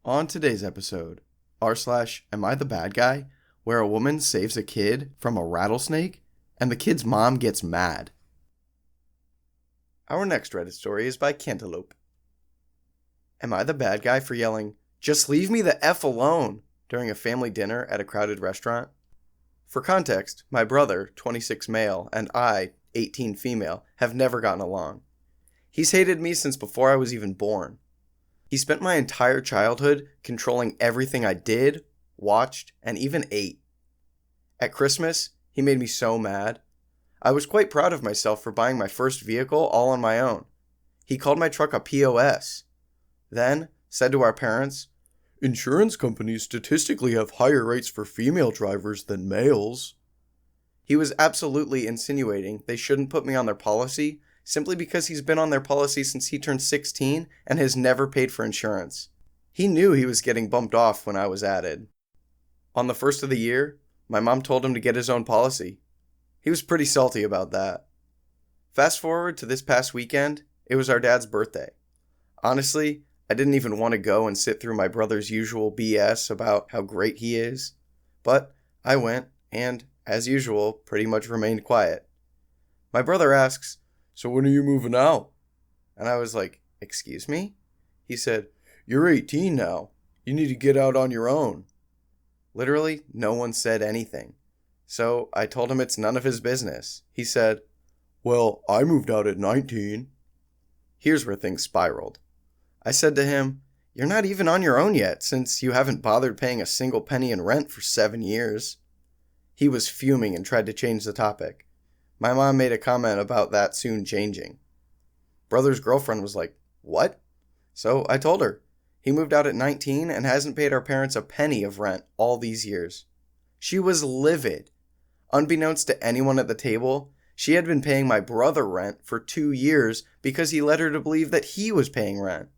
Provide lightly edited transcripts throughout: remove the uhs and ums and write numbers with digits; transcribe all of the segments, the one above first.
On today's episode, r/Am I the Bad Guy? Where a woman saves a kid from a rattlesnake and the kid's mom gets mad. Our next Reddit story is by Cantaloupe. Am I the bad guy for yelling, "Just leave me the F alone," during a family dinner at a crowded restaurant? For context, my brother, 26 male, and I, 18 female, have never gotten along. He's hated me since before I was even born. He spent my entire childhood controlling everything I did, watched, and even ate. At Christmas, he made me so mad. I was quite proud of myself for buying my first vehicle all on my own. He called my truck a POS. Then, said to our parents, "Insurance companies statistically have higher rates for female drivers than males." He was absolutely insinuating they shouldn't put me on their policy simply because he's been on their policy since he turned 16 and has never paid for insurance. He knew he was getting bumped off when I was added. On the first of the year, my mom told him to get his own policy. He was pretty salty about that. Fast forward to this past weekend, it was our dad's birthday. Honestly, I didn't even want to go and sit through my brother's usual BS about how great he is. But I went and, as usual, pretty much remained quiet. My brother asks, "So when are you moving out?" And I was like, "Excuse me?" He said, "You're 18 now. You need to get out on your own." Literally, no one said anything. So I told him it's none of his business. He said, "Well, I moved out at 19. Here's where things spiraled. I said to him, "You're not even on your own yet, since you haven't bothered paying a single penny in rent for 7 years. He was fuming and tried to change the topic. My mom made a comment about that soon changing. Brother's girlfriend was like, "What?" So I told her. He moved out at 19 and hasn't paid our parents a penny of rent all these years. She was livid. Unbeknownst to anyone at the table, she had been paying my brother rent for 2 years because he led her to believe that he was paying rent.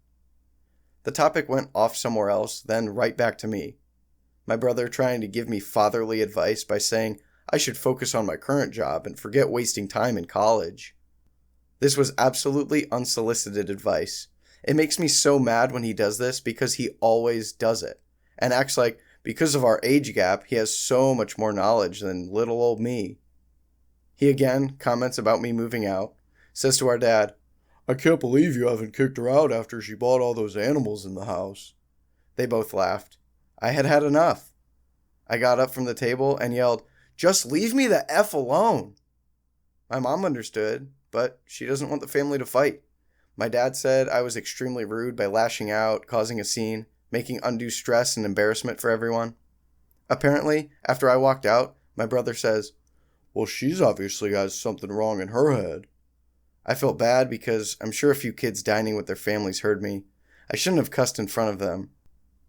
The topic went off somewhere else, then right back to me. My brother trying to give me fatherly advice by saying I should focus on my current job and forget wasting time in college. This was absolutely unsolicited advice. It makes me so mad when he does this because he always does it, and acts like because of our age gap, he has so much more knowledge than little old me. He again comments about me moving out, says to our dad, "I can't believe you haven't kicked her out after she bought all those animals in the house." They both laughed. I had had enough. I got up from the table and yelled, "Just leave me the F alone." My mom understood, but she doesn't want the family to fight. My dad said I was extremely rude by lashing out, causing a scene, making undue stress and embarrassment for everyone. Apparently, after I walked out, my brother says, "Well, she's obviously has something wrong in her head." I felt bad because I'm sure a few kids dining with their families heard me. I shouldn't have cussed in front of them.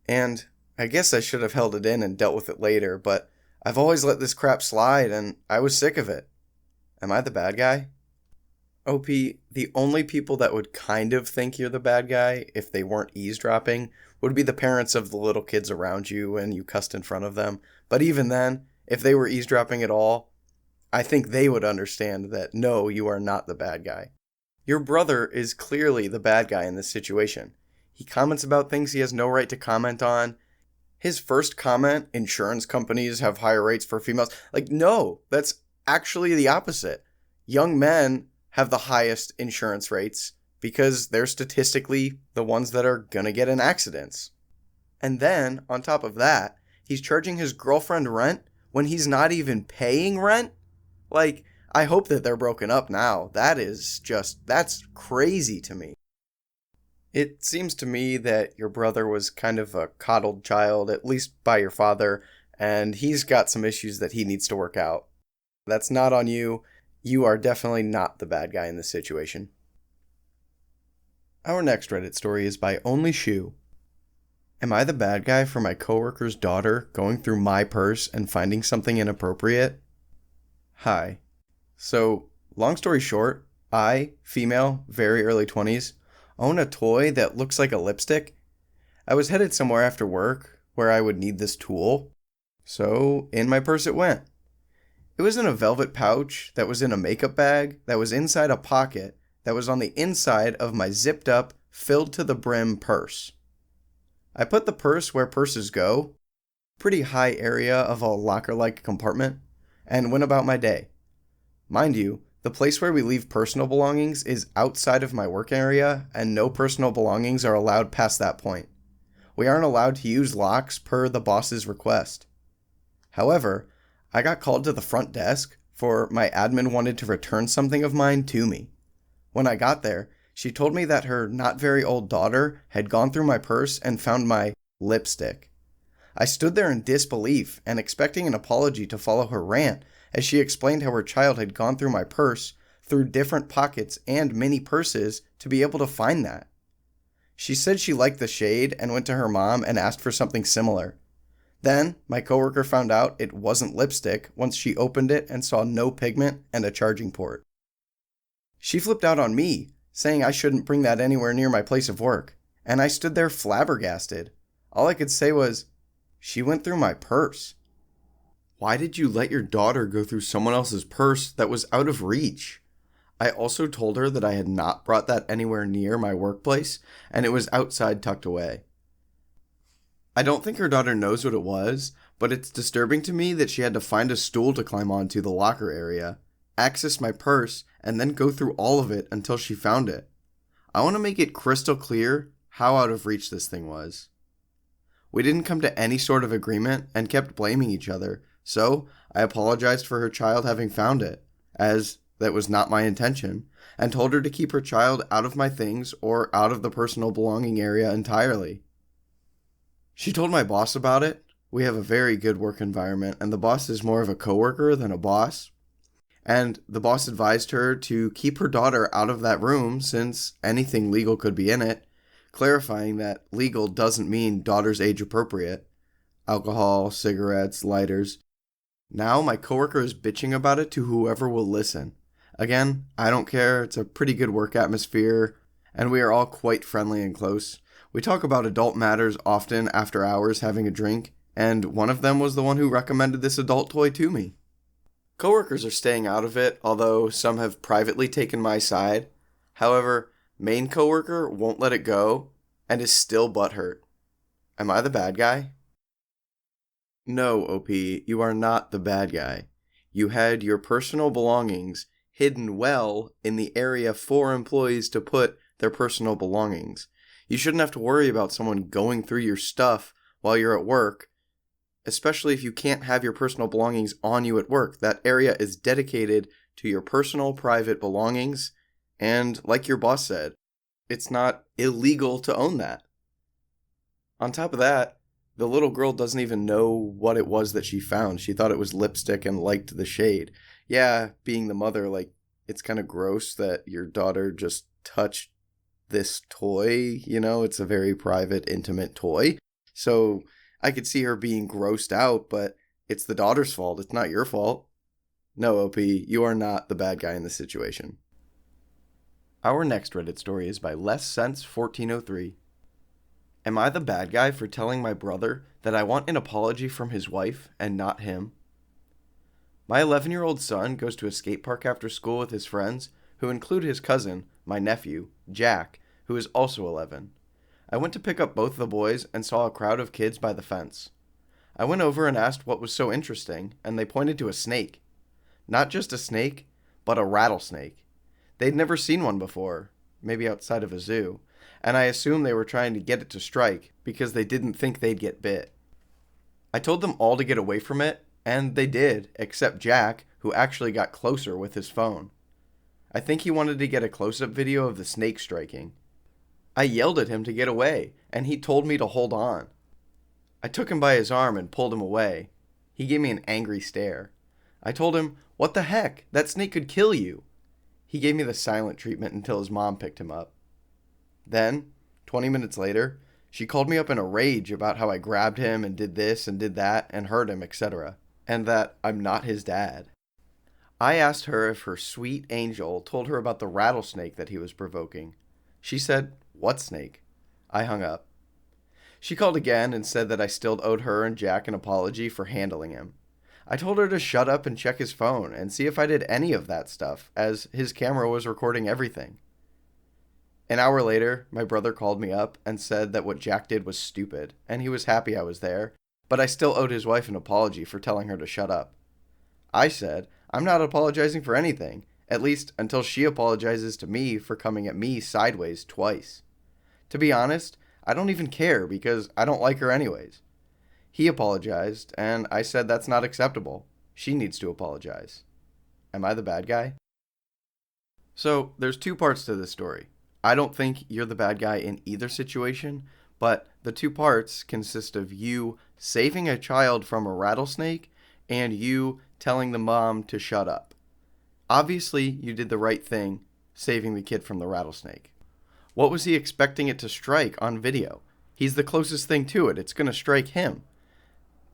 And I guess I should have held it in and dealt with it later, but I've always let this crap slide and I was sick of it. Am I the bad guy? OP, the only people that would kind of think you're the bad guy if they weren't eavesdropping would be the parents of the little kids around you and you cussed in front of them. But even then, if they were eavesdropping at all, I think they would understand that no, you are not the bad guy. Your brother is clearly the bad guy in this situation. He comments about things he has no right to comment on. His first comment, insurance companies have higher rates for females. Like, no, that's actually the opposite. Young men have the highest insurance rates because they're statistically the ones that are gonna get in accidents. And then, on top of that, he's charging his girlfriend rent when he's not even paying rent? Like, I hope that they're broken up now. That's crazy to me. It seems to me that your brother was kind of a coddled child, at least by your father, and he's got some issues that he needs to work out. That's not on you. You are definitely not the bad guy in this situation. Our next Reddit story is by Only Shoe. Am I the bad guy for my coworker's daughter going through my purse and finding something inappropriate? Hi. So, long story short, I, female, very early 20s, own a toy that looks like a lipstick. I was headed somewhere after work where I would need this tool, so in my purse it went. It was in a velvet pouch that was in a makeup bag that was inside a pocket that was on the inside of my zipped up, filled to the brim purse. I put the purse where purses go, pretty high area of a locker-like compartment, and went about my day. Mind you, the place where we leave personal belongings is outside of my work area, and no personal belongings are allowed past that point. We aren't allowed to use locks per the boss's request. However, I got called to the front desk for my admin wanted to return something of mine to me. When I got there, she told me that her not very old daughter had gone through my purse and found my lipstick. I stood there in disbelief and expecting an apology to follow her rant as she explained how her child had gone through my purse, through different pockets and mini purses to be able to find that. She said she liked the shade and went to her mom and asked for something similar. Then, my coworker found out it wasn't lipstick once she opened it and saw no pigment and a charging port. She flipped out on me, saying I shouldn't bring that anywhere near my place of work, and I stood there flabbergasted. All I could say was, she went through my purse. Why did you let your daughter go through someone else's purse that was out of reach? I also told her that I had not brought that anywhere near my workplace, and it was outside tucked away. I don't think her daughter knows what it was, but it's disturbing to me that she had to find a stool to climb onto the locker area, access my purse, and then go through all of it until she found it. I want to make it crystal clear how out of reach this thing was. We didn't come to any sort of agreement and kept blaming each other, so I apologized for her child having found it, as that was not my intention, and told her to keep her child out of my things or out of the personal belonging area entirely. She told my boss about it. We have a very good work environment, and the boss is more of a coworker than a boss. And the boss advised her to keep her daughter out of that room since anything legal could be in it, clarifying that legal doesn't mean daughter's age appropriate. Alcohol, cigarettes, lighters. Now my coworker is bitching about it to whoever will listen. Again, I don't care. It's a pretty good work atmosphere, and we are all quite friendly and close. We talk about adult matters often after hours having a drink, and one of them was the one who recommended this adult toy to me. Coworkers are staying out of it, although some have privately taken my side. However, main coworker won't let it go and is still butthurt. Am I the bad guy? No, OP, you are not the bad guy. You had your personal belongings hidden well in the area for employees to put their personal belongings. You shouldn't have to worry about someone going through your stuff while you're at work, especially if you can't have your personal belongings on you at work. That area is dedicated to your personal, private belongings, and like your boss said, it's not illegal to own that. On top of that, the little girl doesn't even know what it was that she found. She thought it was lipstick and liked the shade. Yeah, being the mother, it's kind of gross that your daughter just touched this toy, it's a very private, intimate toy. So I could see her being grossed out, but it's the daughter's fault. It's not your fault. No, OP, you are not the bad guy in this situation. Our next Reddit story is by LessSense1403. Am I the bad guy for telling my brother that I want an apology from his wife and not him? My 11-year-old son goes to a skate park after school with his friends, who include his cousin, my nephew, Jack, who is also 11. I went to pick up both the boys and saw a crowd of kids by the fence. I went over and asked what was so interesting, and they pointed to a snake. Not just a snake, but a rattlesnake. They'd never seen one before, maybe outside of a zoo, and I assumed they were trying to get it to strike because they didn't think they'd get bit. I told them all to get away from it, and they did, except Jack, who actually got closer with his phone. I think he wanted to get a close-up video of the snake striking. I yelled at him to get away, and he told me to hold on. I took him by his arm and pulled him away. He gave me an angry stare. I told him, "What the heck? That snake could kill you." He gave me the silent treatment until his mom picked him up. Then, 20 minutes later, she called me up in a rage about how I grabbed him and did this and did that and hurt him, etc., and that I'm not his dad. I asked her if her sweet angel told her about the rattlesnake that he was provoking. She said, "What snake?" I hung up. She called again and said that I still owed her and Jack an apology for handling him. I told her to shut up and check his phone and see if I did any of that stuff, as his camera was recording everything. An hour later, my brother called me up and said that what Jack did was stupid, and he was happy I was there, but I still owed his wife an apology for telling her to shut up. I said, I'm not apologizing for anything, at least until she apologizes to me for coming at me sideways twice. To be honest, I don't even care because I don't like her anyways. He apologized, and I said that's not acceptable. She needs to apologize. Am I the bad guy? So, there's two parts to this story. I don't think you're the bad guy in either situation, but the two parts consist of you saving a child from a rattlesnake and you telling the mom to shut up. Obviously, you did the right thing, saving the kid from the rattlesnake. What was he expecting it to strike on video? He's the closest thing to it. It's going to strike him.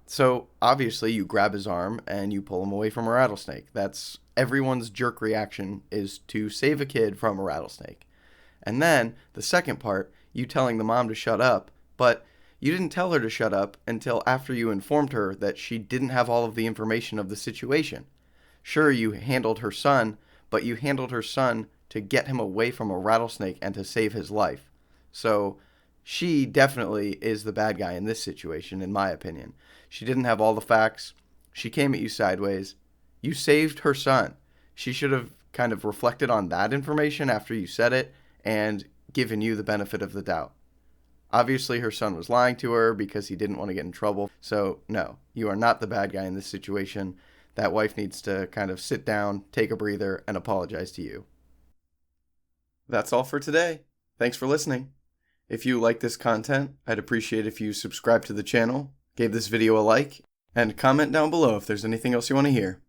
So, obviously, you grab his arm and you pull him away from a rattlesnake. That's everyone's jerk reaction, is to save a kid from a rattlesnake. And then, the second part, you telling the mom to shut up, but you didn't tell her to shut up until after you informed her that she didn't have all of the information of the situation. Sure, you handled her son, but you handled her son to get him away from a rattlesnake and to save his life. So, she definitely is the bad guy in this situation, in my opinion. She didn't have all the facts. She came at you sideways. You saved her son. She should have kind of reflected on that information after you said it and given you the benefit of the doubt. Obviously, her son was lying to her because he didn't want to get in trouble. So, no, you are not the bad guy in this situation. That wife needs to kind of sit down, take a breather, and apologize to you. That's all for today. Thanks for listening. If you like this content, I'd appreciate if you subscribe to the channel, gave this video a like, and comment down below if there's anything else you want to hear.